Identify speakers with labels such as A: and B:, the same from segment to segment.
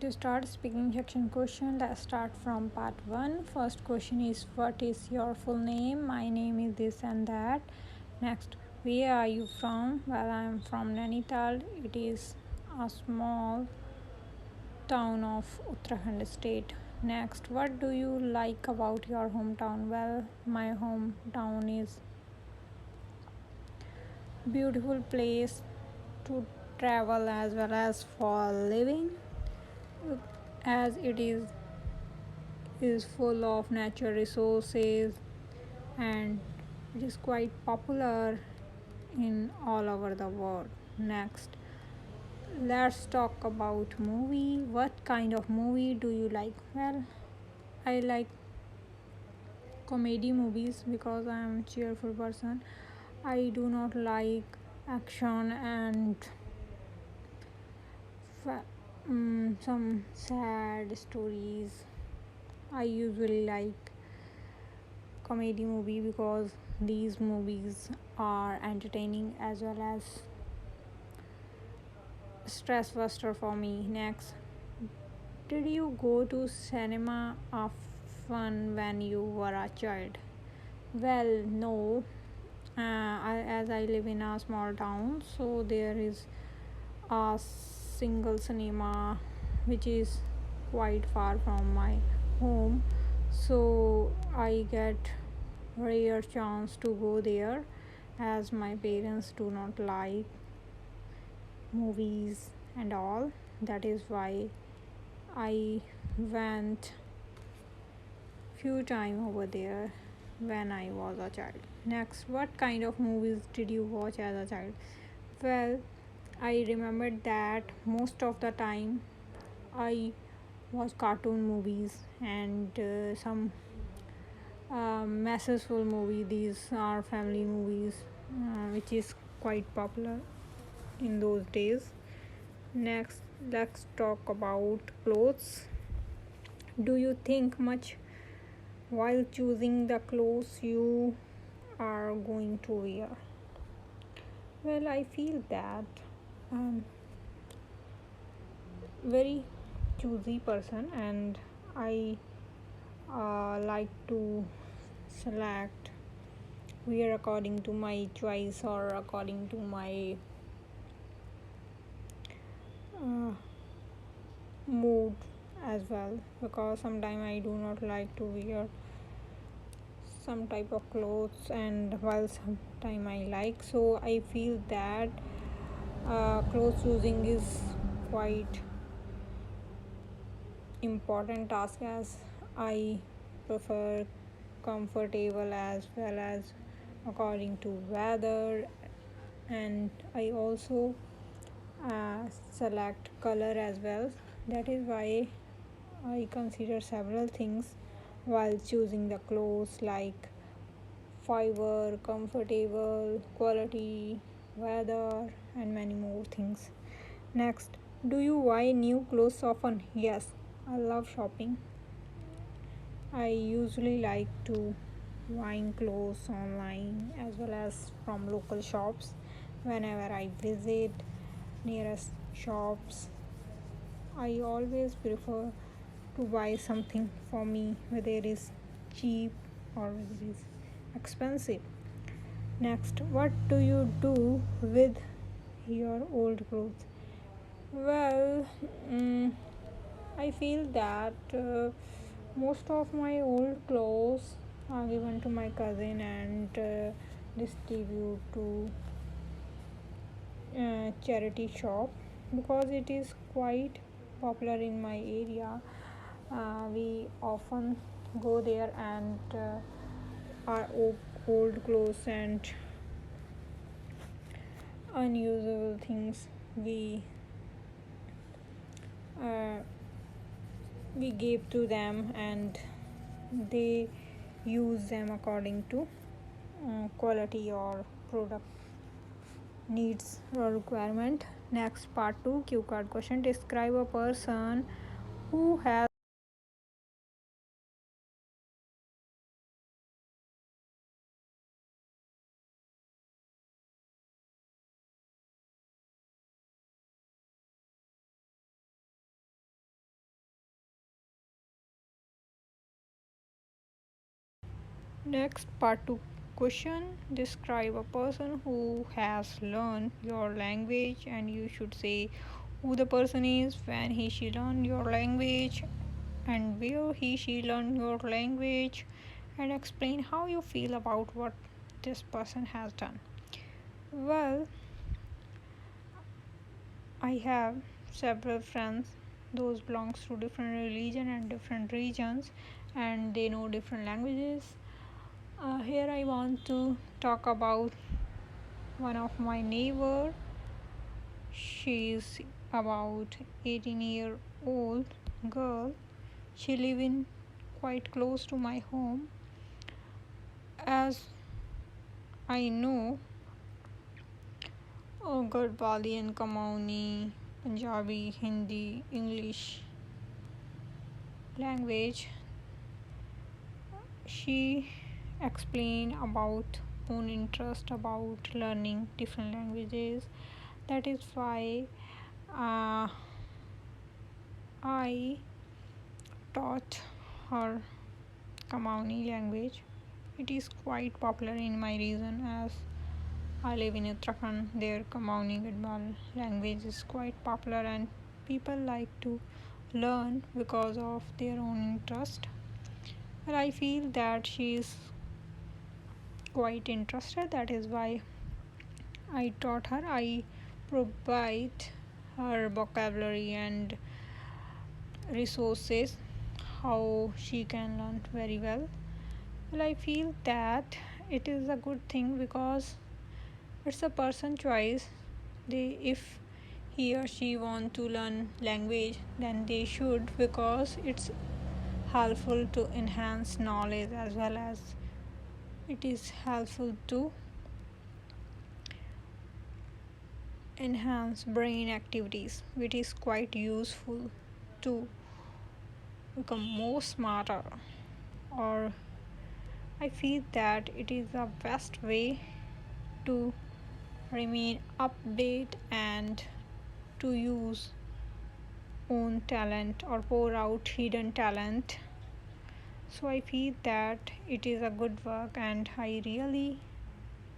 A: To start speaking section question, let's start from part 1. First question is, what is your full name? My name is this and that. Next, where are you from? Well, I am from Nainital. It is a small town of Uttarakhand state. Next, what do you like about your hometown? Well, my hometown is beautiful place to travel as well as for living, as it is full of natural resources, and it is quite popular in all over the world. Next, let's talk about movie. What kind of movie do you like? Well, I like comedy movies because I am a cheerful person. I do not like action and some sad stories. I usually like comedy movie because these movies are entertaining as well as stress buster for me. Next, did you go to cinema often when you were a child? Well, no. As I live in a small town, so there is a single cinema which is quite far from my home, so I get rare chance to go there, as my parents do not like movies and all. That is why I went few time over there when I was a child. Next, what kind of movies did you watch as a child? Well, I remembered that most of the time I watch cartoon movies and some messageful movie. These are family movies, which is quite popular in those days. Next, let's talk about clothes. Do you think much while choosing the clothes you are going to wear? Well, I feel that I'm very choosy person, and I like to select wear according to my choice or according to my uh, mood as well, because sometimes I do not like to wear some type of clothes and while sometime I like. So I feel that clothes choosing is quite important task, as I prefer comfortable as well as according to weather, and I also select color as well. That is why I consider several things while choosing the clothes, like fiber, comfortable, quality, weather, and many more things. Next, do you buy new clothes often? Yes, I love shopping. I usually like to buying clothes online as well as from local shops. Whenever I visit nearest shops, I always prefer to buy something for me, whether it is cheap or whether it is expensive. Next, what do you do with your old clothes? Well, I feel that most of my old clothes are given to my cousin and distribute to charity shop, because it is quite popular in my area. We often go there, and our old clothes and unusable things uh, we gave to them, and they use them according to quality or product needs or requirement. Next, part 2, cue card question. Describe a person who has Next, part 2 question. Describe a person who has learned your language, and you should say who the person is, when he she learned your language, and where he she learned your language, and explain how you feel about what this person has done. Well, I have several friends, those belongs to different religion and different regions, and they know different languages. Here I want to talk about one of my neighbor. She's about 18-year-old girl. She live in quite close to my home. As I know, Garbali and Kamauni, Punjabi, Hindi, English language. She explained about own interest about learning different languages. That is why uh, I taught her Kamauni language. It is quite popular in my region as I live in Uttarakhand. Their Kamauni Gadwal language is quite popular and people like to learn because of their own interest. But I feel that she is quite interested. That is why I taught her. I provide her vocabulary and resources how she can learn very well. Well, I feel that it is a good thing because it's a person choice. If he or she want to learn language, then they should, because it's helpful to enhance knowledge as well as it is helpful to enhance brain activities, which is quite useful to become more smarter. Or I feel that it is the best way to remain update and to use own talent or pour out hidden talent. So I feel that it is a good work, and I really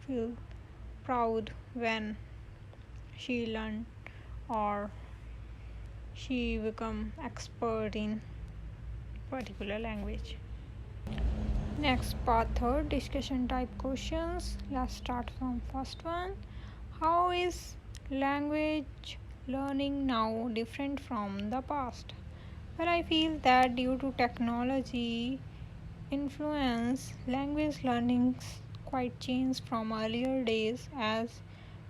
A: feel proud when she learned or she become expert in particular language. Next, part third, discussion type questions. Let's start from first one. How is language learning now different from the past? Well, I feel that due to technology influence, language learnings quite changed from earlier days, as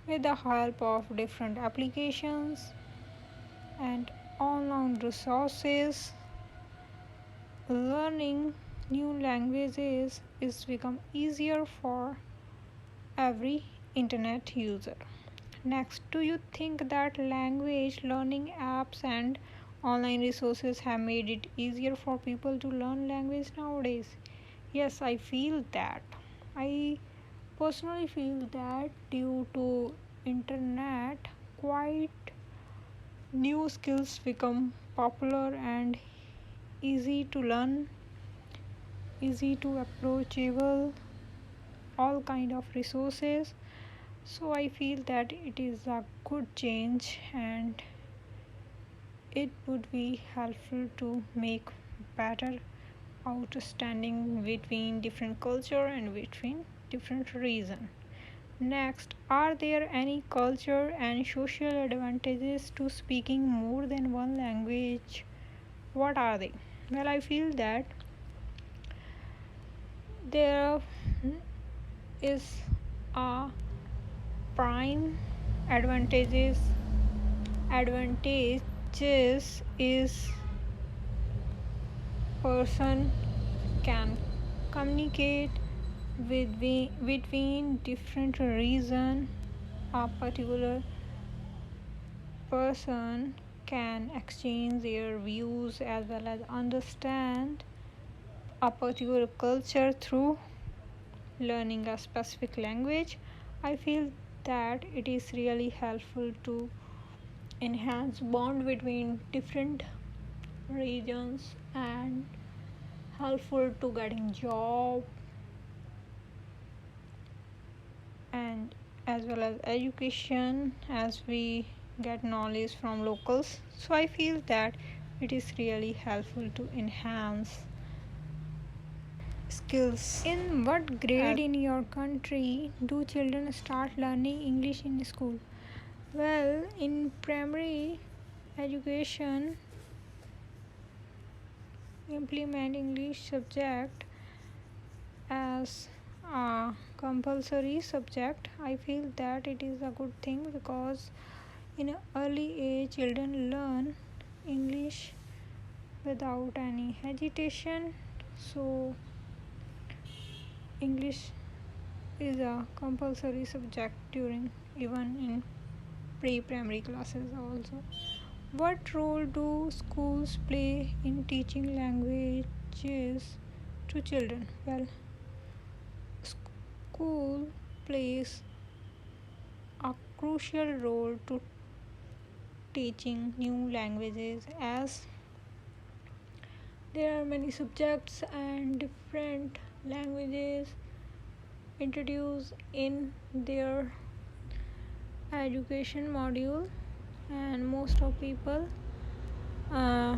A: with the help of different applications and online resources, learning new languages is become easier for every internet user. Next, do you think that language learning apps and online resources have made it easier for people to learn language nowadays? Yes, I feel that. I personally feel that due to internet, quite new skills become popular and easy to learn, easy to approachable, all kind of resources. So I feel that it is a good change and it would be helpful to make better understanding between different culture and between different region. Next, are there any culture and social advantages to speaking more than one language? What are they? Well, I feel that there is a prime advantages is person can communicate with between different region. A particular person can exchange their views as well as understand a particular culture through learning a specific language. I feel that it is really helpful to enhance bond between different regions and helpful to getting job and as well as education, as we get knowledge from locals. So I feel that it is really helpful to enhance skills. In what grade in your country do children start learning English in school? Well, in primary education, implement English subject as a compulsory subject. I feel that it is a good thing because in an early age children learn English without any hesitation. So English is a compulsory subject during even in pre-primary classes also. What role do schools play in teaching languages to children? Well, school plays a crucial role to teaching new languages, as there are many subjects and different languages introduced in their education module, and most of people uh,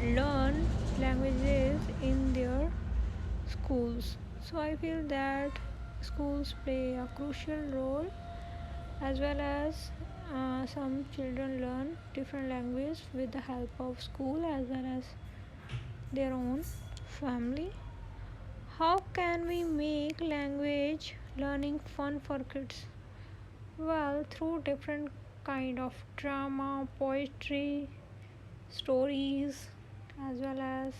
A: learn languages in their schools. So I feel that schools play a crucial role, as well as some children learn different languages with the help of school as well as their own family. How can we make language learning fun for kids? Well, through different kind of drama, poetry, stories, as well as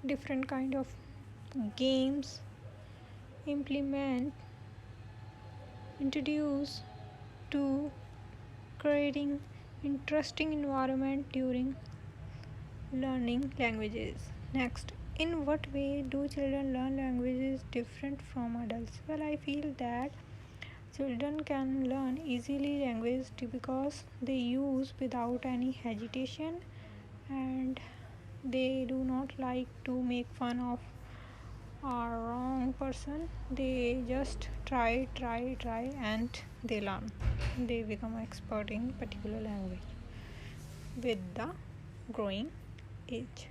A: different kind of games, implement introduce to creating interesting environment during learning languages. Next, in what way do children learn languages different from adults? Well, I feel that children can learn easily language because they use without any hesitation, and they do not like to make fun of a wrong person. They just try, and they learn. They become expert in particular language with the growing age.